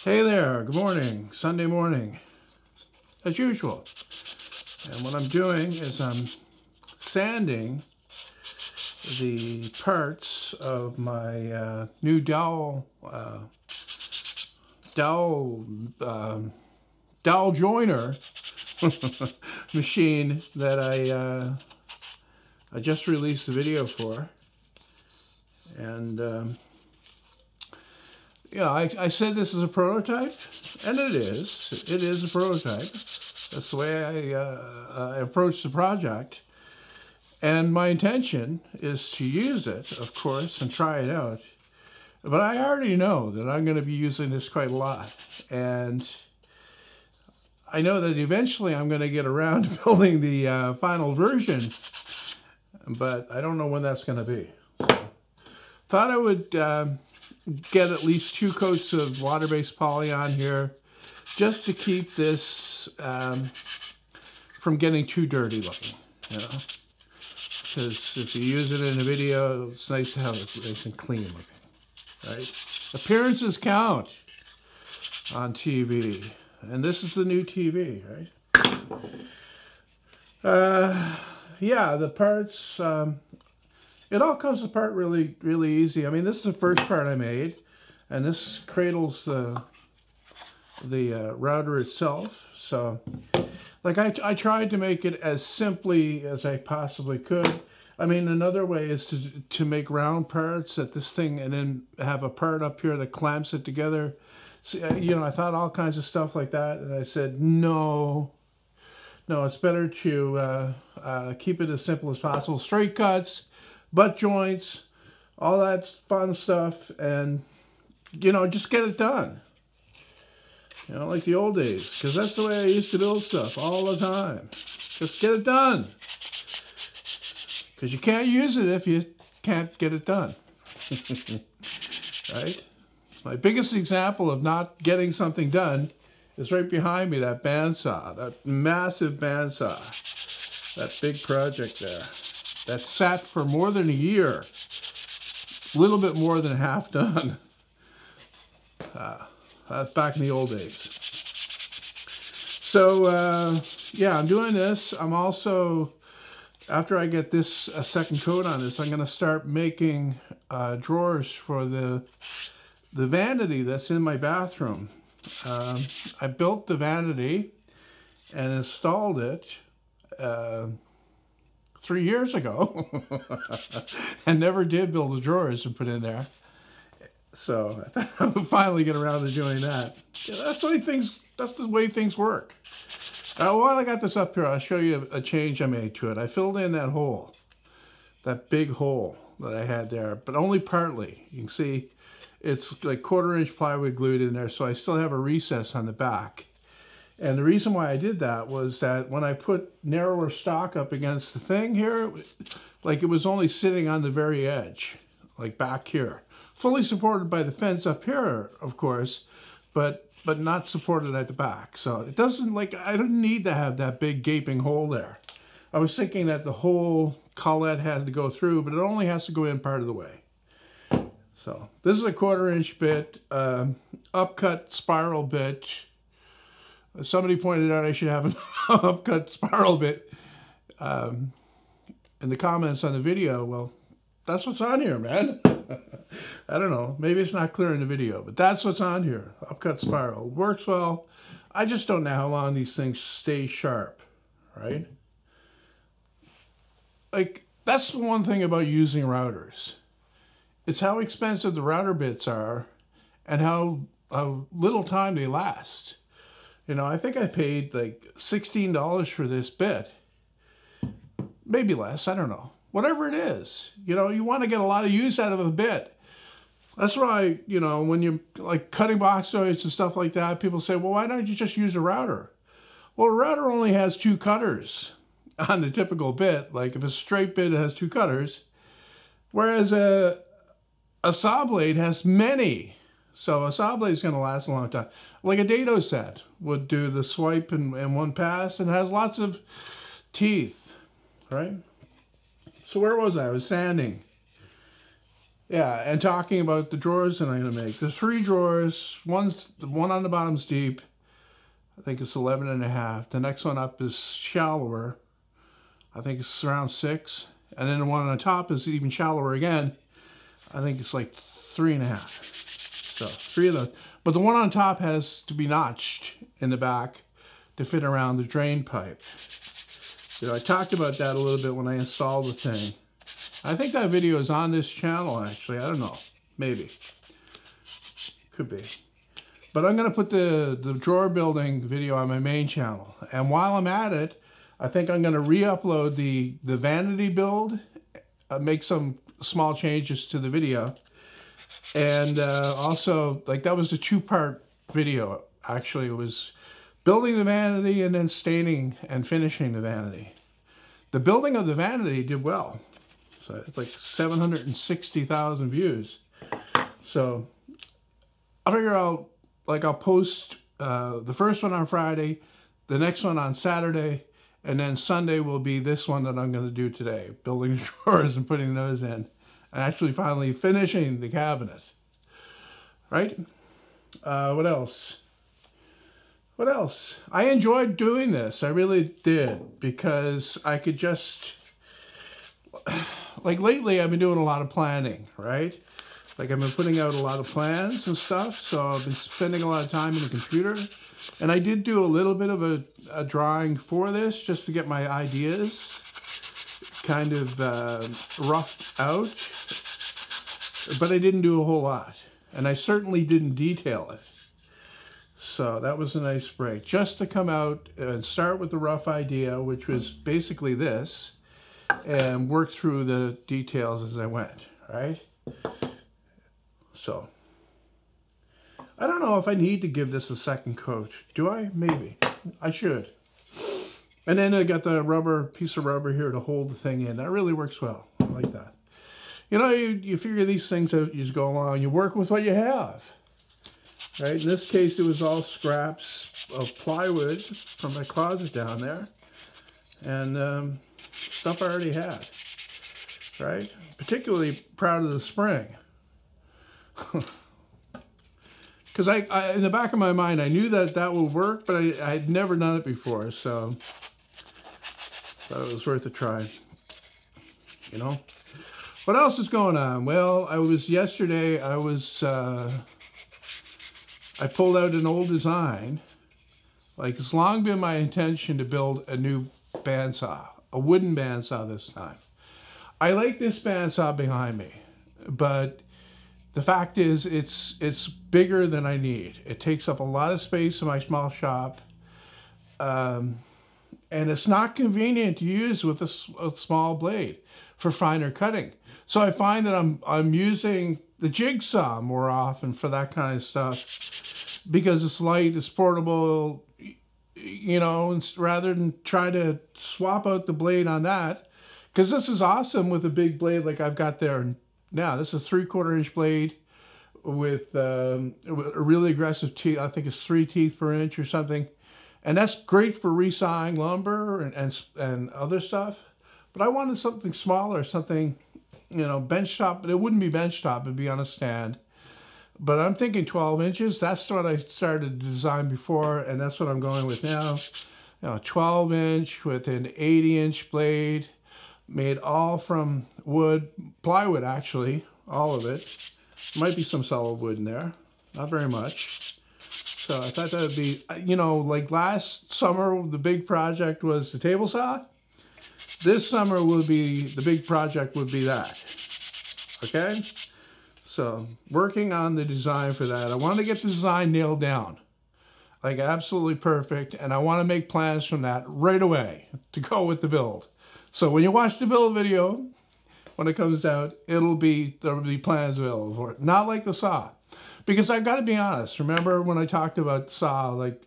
Hey there, good morning, Sunday morning, as usual. And what I'm doing is I'm sanding the parts of my new dowel joiner machine that I just released the video for. And yeah, I said this is a prototype, and it is. It is a prototype. That's the way I approach the project. And my intention is to use it, of course, and try it out. But I already know that I'm going to be using this quite a lot. And I know that eventually I'm going to get around to building the final version, but I don't know when that's going to be. So, thought I would get at least 2 coats of water-based poly on here just to keep this from getting too dirty looking, you know, because if you use it in a video, it's nice to have it nice and clean looking, right? Appearances count on TV, and this is the new TV, right? Yeah, the parts, it all comes apart really, really easy. I mean, this is the first part I made, and this cradles the router itself. So, like, I tried to make it as simply as I possibly could. I mean, another way is to make round parts at this thing and then have a part up here that clamps it together. So, you know, I thought all kinds of stuff like that, and I said, no, it's better to keep it as simple as possible. Straight cuts, butt joints, all that fun stuff, and, you know, just get it done. You know, like the old days, because that's the way I used to build stuff all the time. Just get it done. Because you can't use it if you can't get it done. Right? My biggest example of not getting something done is right behind me, that bandsaw, that massive bandsaw, that big project there. That sat for more than a year, a little bit more than half done. That's back in the old days. So, yeah, I'm doing this. I'm also, after I get this a second coat on this, I'm going to start making drawers for the vanity that's in my bathroom. I built the vanity and installed it 3 years ago and never did build the drawers and put in there. So I thought I would finally get around to doing that. Yeah, that's the way things work. While I got this up here, I'll show you a change I made to it. I filled in that hole, that big hole that I had there, but only partly. You can see it's like 1/4-inch plywood glued in there, so I still have a recess on the back. And the reason why I did that was that when I put narrower stock up against the thing here, like it was only sitting on the very edge, like back here. Fully supported by the fence up here, of course, but not supported at the back. So it doesn't, like, I don't need to have that big gaping hole there. I was thinking that the whole collet had to go through, but it only has to go in part of the way. So this is a 1/4-inch bit, upcut spiral bit. Somebody pointed out I should have an upcut spiral bit in the comments on the video. Well, that's what's on here, man. I don't know. Maybe it's not clear in the video, but that's what's on here. Upcut spiral. Works well. I just don't know how long these things stay sharp, right? Like, that's the one thing about using routers. It's how expensive the router bits are and how little time they last. You know, I think I paid like $16 for this bit. Maybe less, I don't know. Whatever it is, you know, you want to get a lot of use out of a bit. That's why, you know, when you're like cutting box joints and stuff like that, people say, well, why don't you just use a router? Well, a router only has 2 cutters on the typical bit. Like if it's a straight bit, it has 2 cutters. Whereas a saw blade has many. So a saw blade is going to last a long time. Like a dado set would do the swipe in one pass and has lots of teeth, right? So where was I? I was sanding. Yeah, and talking about the drawers that I'm going to make. There's 3 drawers. One on the bottom's deep. I think it's 11.5. The next one up is shallower. I think it's around 6. And then the one on the top is even shallower again. I think it's like 3.5. So 3 of those. But the one on top has to be notched in the back to fit around the drain pipe. I talked about that a little bit when I installed the thing. I think that video is on this channel, actually. I don't know. Maybe. Could be. But I'm going to put the drawer building video on my main channel. And while I'm at it, I think I'm going to re-upload the vanity build, make some small changes to the video. And also, like, that was a 2-part video. Actually, it was building the vanity and then staining and finishing the vanity. The building of the vanity did well. So it's like 760,000 views. So I figure I'll post the first one on Friday, the next one on Saturday, and then Sunday will be this one that I'm going to do today, building drawers and putting those in, and actually finally finishing the cabinet. Right? What else? What else? I enjoyed doing this. I really did, because I could just, like, lately I've been doing a lot of planning, right? Like, I've been putting out a lot of plans and stuff, so I've been spending a lot of time in the computer. And I did do a little bit of a drawing for this, just to get my ideas kind of roughed out. But I didn't do a whole lot. And I certainly didn't detail it. So that was a nice break. Just to come out and start with the rough idea, which was basically this, and work through the details as I went, right? So, I don't know if I need to give this a second coat. Do I? Maybe. I should. And then I got the piece of rubber here to hold the thing in. That really works well. I like that. You know, you figure these things out, you just go along, you work with what you have. Right? In this case, it was all scraps of plywood from my closet down there. And stuff I already had. Right? Particularly proud of the spring. Because I, in the back of my mind, I knew that that would work, but I had never done it before, so thought it was worth a try. You know? What else is going on? Well, yesterday, I pulled out an old design. Like, it's long been my intention to build a new bandsaw, a wooden bandsaw this time. I like this bandsaw behind me, but the fact is it's bigger than I need. It takes up a lot of space in my small shop, and it's not convenient to use with a small blade for finer cutting. So I find that I'm using the jigsaw more often for that kind of stuff, because it's light, it's portable, you know, rather than try to swap out the blade on that. Because this is awesome with a big blade like I've got there now. This is a 3/4 inch blade with a really aggressive teeth. I think it's 3 teeth per inch or something. And that's great for resawing lumber and other stuff. But I wanted something smaller, something, you know, bench top. But it wouldn't be bench top, it'd be on a stand. But I'm thinking 12 inches. That's what I started to design before, and that's what I'm going with now. You know, 12 inch with an 80-inch blade, made all from wood, plywood actually, all of it. Might be some solid wood in there, not very much. So I thought that would be, you know, like last summer, the big project was the table saw. This summer will be, the big project would be that, okay? So working on the design for that. I want to get the design nailed down, like absolutely perfect, and I want to make plans from that right away to go with the build. So when you watch the build video, when it comes out, there'll be plans available for it. Not like the saw. Because I've got to be honest, remember when I talked about the saw, like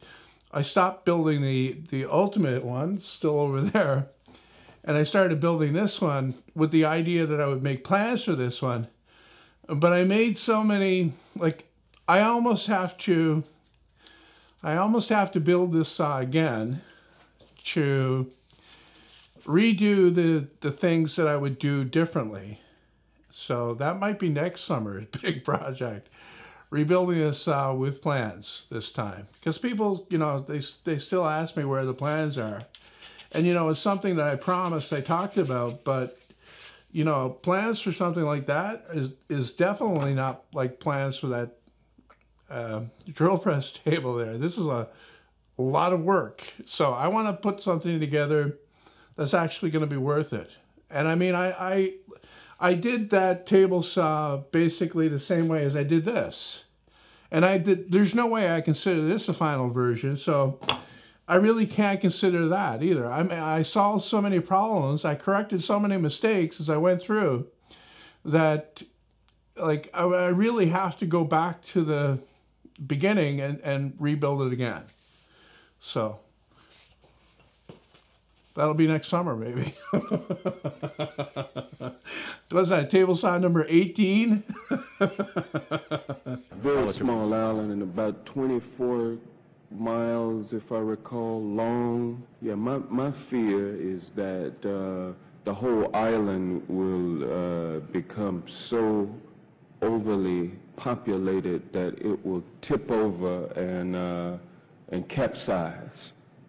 I stopped building the ultimate one, still over there, and I started building this one with the idea that I would make plans for this one. But I made so many, like I almost have to build this saw again to redo the things that I would do differently. So that might be next summer, big project. Rebuilding this with plans this time. Because people, they still ask me where the plans are. And, it's something that I promised I talked about, but, plans for something like that is definitely not like plans for that drill press table there. This is a lot of work. So I want to put something together that's actually going to be worth it. And I mean, I did that table saw basically the same way as I did this. And there's no way I consider this a final version, so I really can't consider that either. I mean, I solved so many problems, I corrected so many mistakes as I went through that, like, I really have to go back to the beginning and rebuild it again. So that'll be next summer, maybe. What's that, table saw number 18? Very small island and about 24 miles, if I recall, long. Yeah, my fear is that the whole island will become so overly populated that it will tip over and capsize.